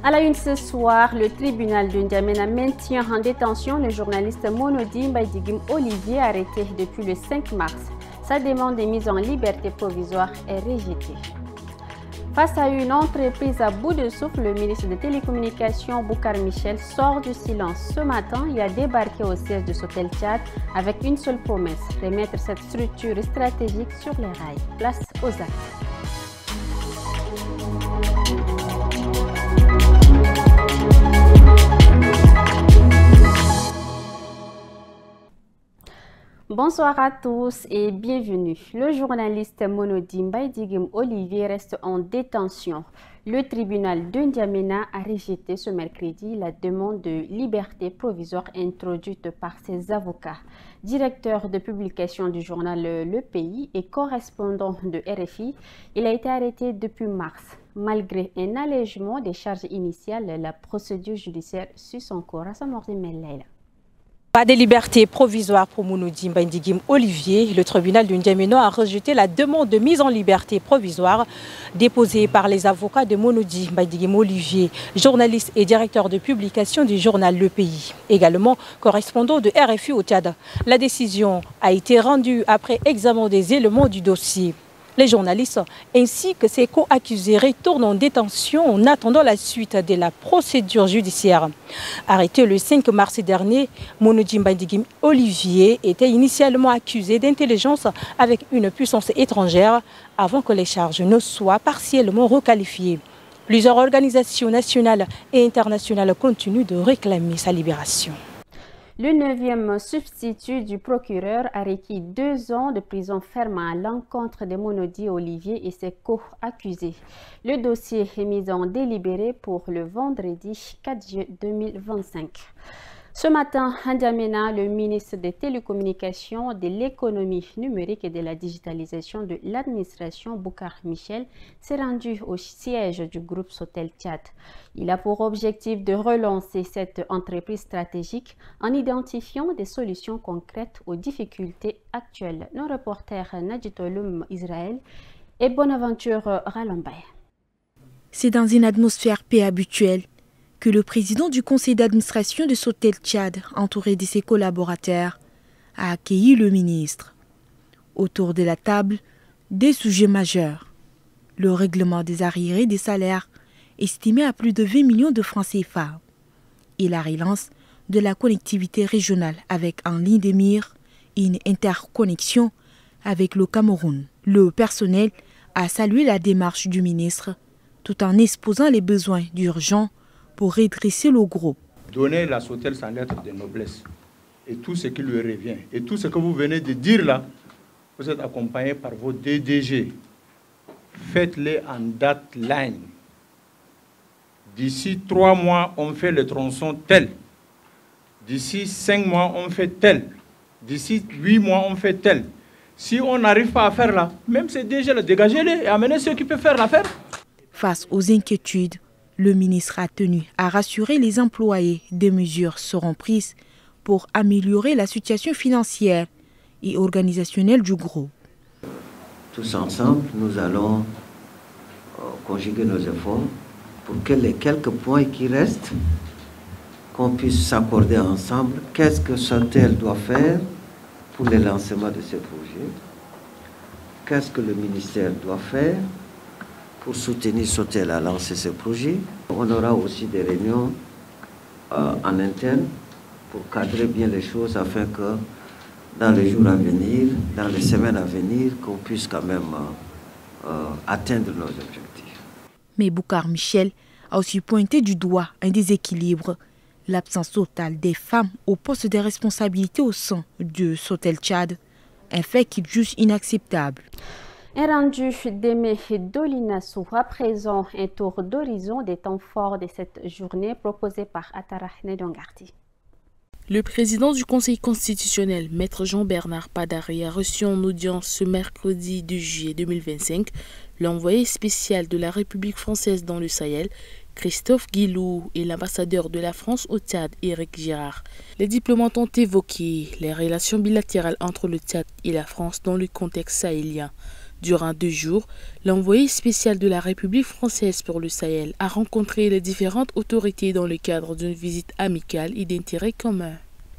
À la une ce soir, le tribunal de N'Djamena maintient en détention le journaliste Monodi Mbaye-Digim Olivier, arrêté depuis le 5 mars. Sa demande de mise en liberté provisoire est rejetée. Face à une entreprise à bout de souffle, le ministre des Télécommunications, Boukar Michel, sort du silence. Ce matin, il a débarqué au siège de Sotel Tchad avec une seule promesse, remettre cette structure stratégique sur les rails. Place aux actes. Bonsoir à tous et bienvenue. Le journaliste Monodi Mbaye-Digim Olivier reste en détention. Le tribunal de N'Djamena a rejeté ce mercredi la demande de liberté provisoire introduite par ses avocats. Directeur de publication du journal Le Pays et correspondant de RFI, il a été arrêté depuis mars. Malgré un allègement des charges initiales, la procédure judiciaire suit son cours. Pas de liberté provisoire pour Monodi Mbaye-Digim Olivier. Le tribunal de N'Djamena a rejeté la demande de mise en liberté provisoire déposée par les avocats de Monodi Mbaye-Digim Olivier, journaliste et directeur de publication du journal Le Pays, également correspondant de RFI au Tchad. La décision a été rendue après examen des éléments du dossier. Les journalistes ainsi que ses co-accusés retournent en détention en attendant la suite de la procédure judiciaire. Arrêté le 5 mars dernier, Monodi Mbaye-Digim Olivier était initialement accusé d'intelligence avec une puissance étrangère avant que les charges ne soient partiellement requalifiées. Plusieurs organisations nationales et internationales continuent de réclamer sa libération. Le 9e substitut du procureur a requis 2 ans de prison ferme à l'encontre de Monodi Olivier et ses co-accusés. Le dossier est mis en délibéré pour le vendredi 4 juillet 2025. Ce matin, à N'Djamena, le ministre des Télécommunications, de l'économie numérique et de la digitalisation de l'administration, Boukar Michel, s'est rendu au siège du groupe Sotel Tchad. Il a pour objectif de relancer cette entreprise stratégique en identifiant des solutions concrètes aux difficultés actuelles. Nos reporters Nadjitolum Israël et Bonaventure Ralambay. C'est dans une atmosphère paix habituelle que le président du conseil d'administration de Sotel Tchad, entouré de ses collaborateurs, a accueilli le ministre. Autour de la table, des sujets majeurs. Le règlement des arriérés des salaires, estimé à plus de 20 millions de francs CFA, et la relance de la connectivité régionale avec en ligne de mire une interconnexion avec le Cameroun. Le personnel a salué la démarche du ministre tout en exposant les besoins d'urgence pour redresser le groupe. Donnez la Sotel sa lettre de noblesse et tout ce qui lui revient. Et tout ce que vous venez de dire là, vous êtes accompagné par vos DDG. Faites-les en deadline. D'ici 3 mois, on fait le tronçon tel. D'ici 5 mois, on fait tel. D'ici 8 mois, on fait tel. Si on n'arrive pas à faire là, même ces DG, dégagez-les et amenez ceux qui peuvent faire l'affaire. Face aux inquiétudes, le ministre a tenu à rassurer les employés. Des mesures seront prises pour améliorer la situation financière et organisationnelle du groupe. Tous ensemble, nous allons conjuguer nos efforts pour que les quelques points qui restent, qu'on puisse s'accorder ensemble. Qu'est-ce que Sotel doit faire pour le lancement de ce projet? Qu'est-ce que le ministère doit faire pour soutenir Sotel à lancer ce projet? On aura aussi des réunions en interne pour cadrer bien les choses afin que dans les jours à venir, dans les semaines à venir, qu'on puisse quand même atteindre nos objectifs. Mais Boukar Michel a aussi pointé du doigt un déséquilibre, l'absence totale des femmes au poste de responsabilité au sein de Sotel Tchad, un fait qu'il juge inacceptable. Un rendu d'Aimé Dolinassou. À présent, un tour d'horizon des temps forts de cette journée proposé par Attara Nedongarti. Le président du Conseil constitutionnel, Maître Jean-Bernard Padari, a reçu en audience ce mercredi 2 juillet 2025 l'envoyé spécial de la République française dans le Sahel, Christophe Guilou, et l'ambassadeur de la France au Tchad, Éric Girard. Les diplomates ont évoqué les relations bilatérales entre le Tchad et la France dans le contexte sahélien. Durant 2 jours, l'envoyé spécial de la République française pour le Sahel a rencontré les différentes autorités dans le cadre d'une visite amicale et d'intérêt commun.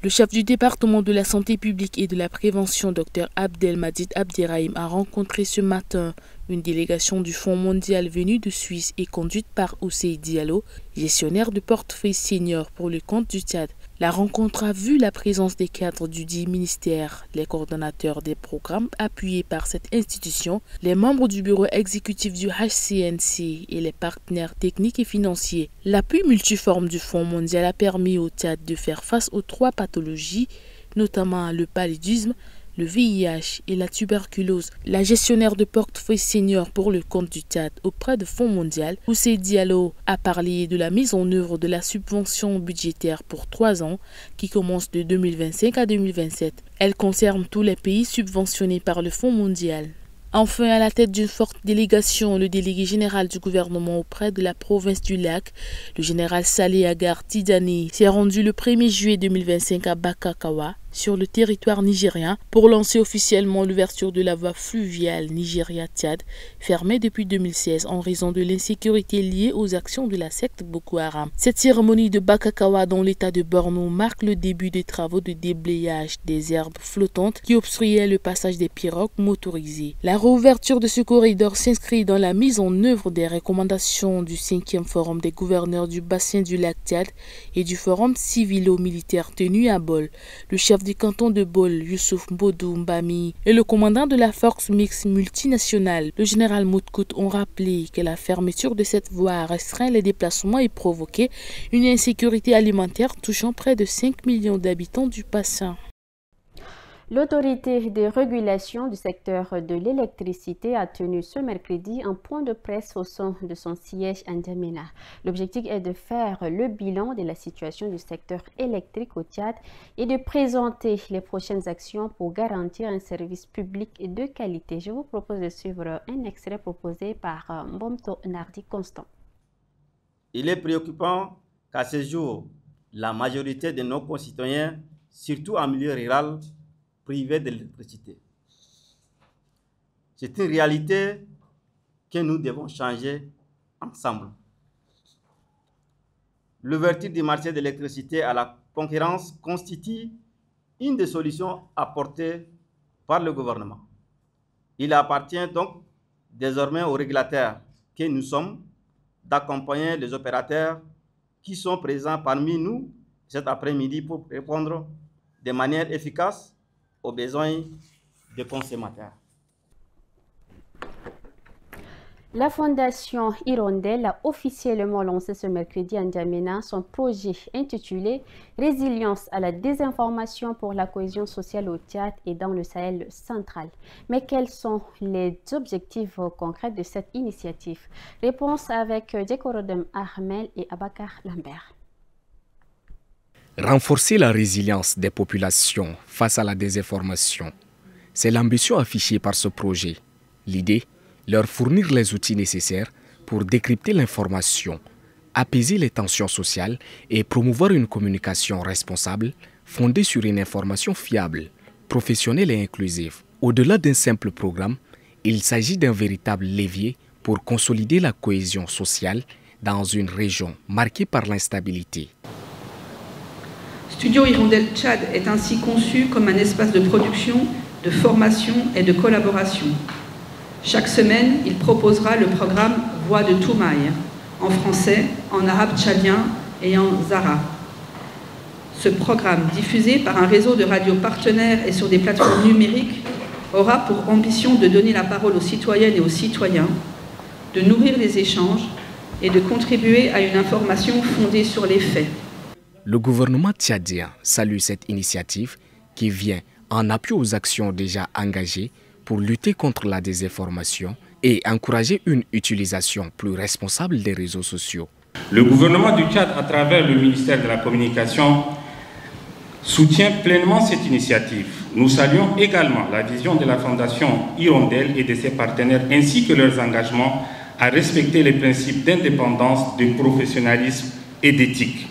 Le chef du département de la santé publique et de la prévention, Dr Abdelmadjid Abderrahim, a rencontré ce matin une délégation du Fonds mondial venue de Suisse et conduite par Ousseï Diallo, gestionnaire de portefeuille senior pour le compte du Tchad. La rencontre a vu la présence des cadres du dit ministère, les coordonnateurs des programmes appuyés par cette institution, les membres du bureau exécutif du HCNC et les partenaires techniques et financiers. L'appui multiforme du Fonds mondial a permis au Tchad de faire face aux 3 pathologies, notamment le paludisme, le VIH et la tuberculose. La gestionnaire de portefeuille senior pour le compte du Tchad auprès de Fonds mondial, Ousseï Diallo, a parlé de la mise en œuvre de la subvention budgétaire pour 3 ans qui commence de 2025 à 2027. Elle concerne tous les pays subventionnés par le Fonds mondial. Enfin, à la tête d'une forte délégation, le délégué général du gouvernement auprès de la province du Lac, le général Saleh Agar Tidani, s'est rendu le 1er juillet 2025 à Bakakawa, sur le territoire nigérien, pour lancer officiellement l'ouverture de la voie fluviale Nigeria-Tchad, fermée depuis 2016 en raison de l'insécurité liée aux actions de la secte Boko Haram. Cette cérémonie de Bakakawa dans l'état de Borno marque le début des travaux de déblayage des herbes flottantes qui obstruaient le passage des pirogues motorisées. La réouverture de ce corridor s'inscrit dans la mise en œuvre des recommandations du 5e forum des gouverneurs du bassin du lac Tchad et du forum civilo-militaire tenu à Bol. Le chef du canton de Bol, Youssouf Mbodou Mbami, et le commandant de la force mixte multinationale, le général Moutkout, ont rappelé que la fermeture de cette voie a restreint les déplacements et provoqué une insécurité alimentaire touchant près de 5 millions d'habitants du bassin. L'autorité de régulation du secteur de l'électricité a tenu ce mercredi un point de presse au sein de son siège à N'Djamena. L'objectif est de faire le bilan de la situation du secteur électrique au Tchad et de présenter les prochaines actions pour garantir un service public de qualité. Je vous propose de suivre un extrait proposé par Mbomto Nardi Constant. Il est préoccupant qu'à ce jour, la majorité de nos concitoyens, surtout en milieu rural, privés de l'électricité. C'est une réalité que nous devons changer ensemble. L'ouverture du marché de l'électricité à la concurrence constitue une des solutions apportées par le gouvernement. Il appartient donc désormais aux régulateurs que nous sommes d'accompagner les opérateurs qui sont présents parmi nous cet après-midi pour répondre de manière efficace aux besoins des consommateurs. La Fondation Hirondelle a officiellement lancé ce mercredi à N'Djamena son projet intitulé « Résilience à la désinformation pour la cohésion sociale au Tchad et dans le Sahel central ». Mais quels sont les objectifs concrets de cette initiative? Réponse avec Djekorodem Ahmed et Abakar Lambert. Renforcer la résilience des populations face à la désinformation, c'est l'ambition affichée par ce projet. L'idée, leur fournir les outils nécessaires pour décrypter l'information, apaiser les tensions sociales et promouvoir une communication responsable fondée sur une information fiable, professionnelle et inclusive. Au-delà d'un simple programme, il s'agit d'un véritable levier pour consolider la cohésion sociale dans une région marquée par l'instabilité. Studio Hirondelle Tchad est ainsi conçu comme un espace de production, de formation et de collaboration. Chaque semaine, il proposera le programme Voix de Toumaï, en français, en arabe tchadien et en zara. Ce programme, diffusé par un réseau de radios partenaires et sur des plateformes numériques, aura pour ambition de donner la parole aux citoyennes et aux citoyens, de nourrir les échanges et de contribuer à une information fondée sur les faits. Le gouvernement tchadien salue cette initiative qui vient en appui aux actions déjà engagées pour lutter contre la désinformation et encourager une utilisation plus responsable des réseaux sociaux. Le gouvernement du Tchad, à travers le ministère de la Communication, soutient pleinement cette initiative. Nous saluons également la vision de la Fondation Hirondelle et de ses partenaires ainsi que leurs engagements à respecter les principes d'indépendance, de professionnalisme et d'éthique.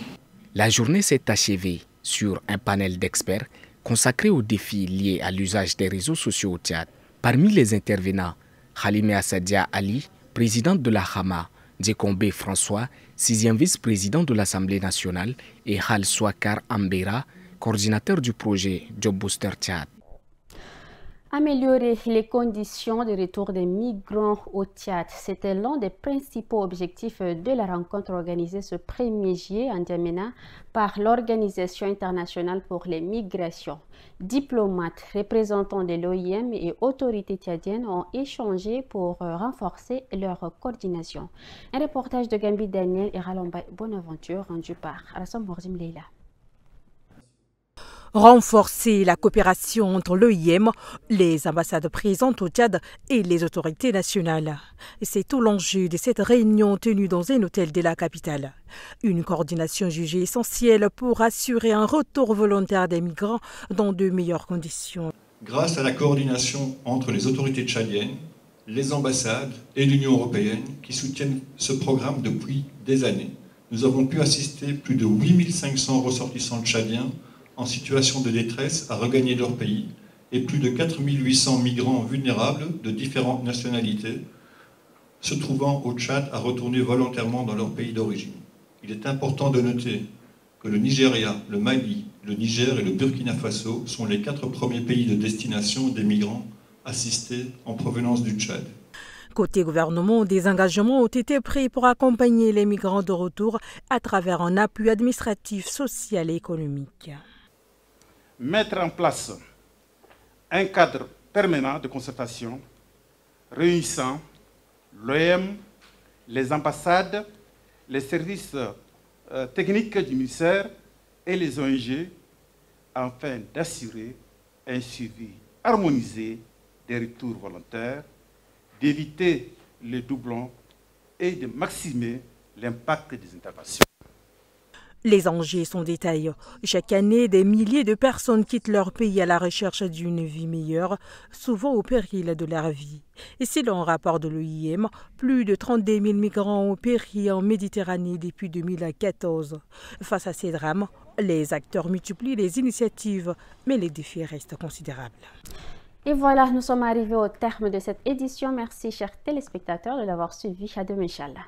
La journée s'est achevée sur un panel d'experts consacré aux défis liés à l'usage des réseaux sociaux au Tchad. Parmi les intervenants, Halime Assadia Ali, présidente de la Hama, Djekombe François, 6e vice-président de l'Assemblée nationale, et Hal Swakar Ambera, coordinateur du projet Job Booster Tchad. Améliorer les conditions de retour des migrants au Tchad, c'était l'un des principaux objectifs de la rencontre organisée ce 1er juillet en N'Djamena par l'Organisation internationale pour les migrations. Diplomates, représentants de l'OIM et autorités tchadiennes ont échangé pour renforcer leur coordination. Un reportage de Gambi Daniel et Ralomba Bonaventure rendu par Rassom Morzim Leila. Renforcer la coopération entre l'OIM, les ambassades présentes au Tchad et les autorités nationales. C'est tout l'enjeu de cette réunion tenue dans un hôtel de la capitale. Une coordination jugée essentielle pour assurer un retour volontaire des migrants dans de meilleures conditions. Grâce à la coordination entre les autorités tchadiennes, les ambassades et l'Union européenne qui soutiennent ce programme depuis des années, nous avons pu assister plus de 8500 ressortissants tchadiens en situation de détresse à regagner leur pays et plus de 4800 migrants vulnérables de différentes nationalités se trouvant au Tchad à retourner volontairement dans leur pays d'origine. Il est important de noter que le Nigeria, le Mali, le Niger et le Burkina Faso sont les 4 premiers pays de destination des migrants assistés en provenance du Tchad. Côté gouvernement, des engagements ont été pris pour accompagner les migrants de retour à travers un appui administratif, social et économique. Mettre en place un cadre permanent de concertation réunissant l'OIM, les ambassades, les services techniques du ministère et les ONG afin d'assurer un suivi harmonisé des retours volontaires, d'éviter les doublons et de maximiser l'impact des interventions. Les enjeux sont détaillés. Chaque année, des milliers de personnes quittent leur pays à la recherche d'une vie meilleure, souvent au péril de leur vie. Et selon un rapport de l'OIM, plus de 32 000 migrants ont péri en Méditerranée depuis 2014. Face à ces drames, les acteurs multiplient les initiatives, mais les défis restent considérables. Et voilà, nous sommes arrivés au terme de cette édition. Merci, chers téléspectateurs, de l'avoir suivi. À demain, Inch'Allah.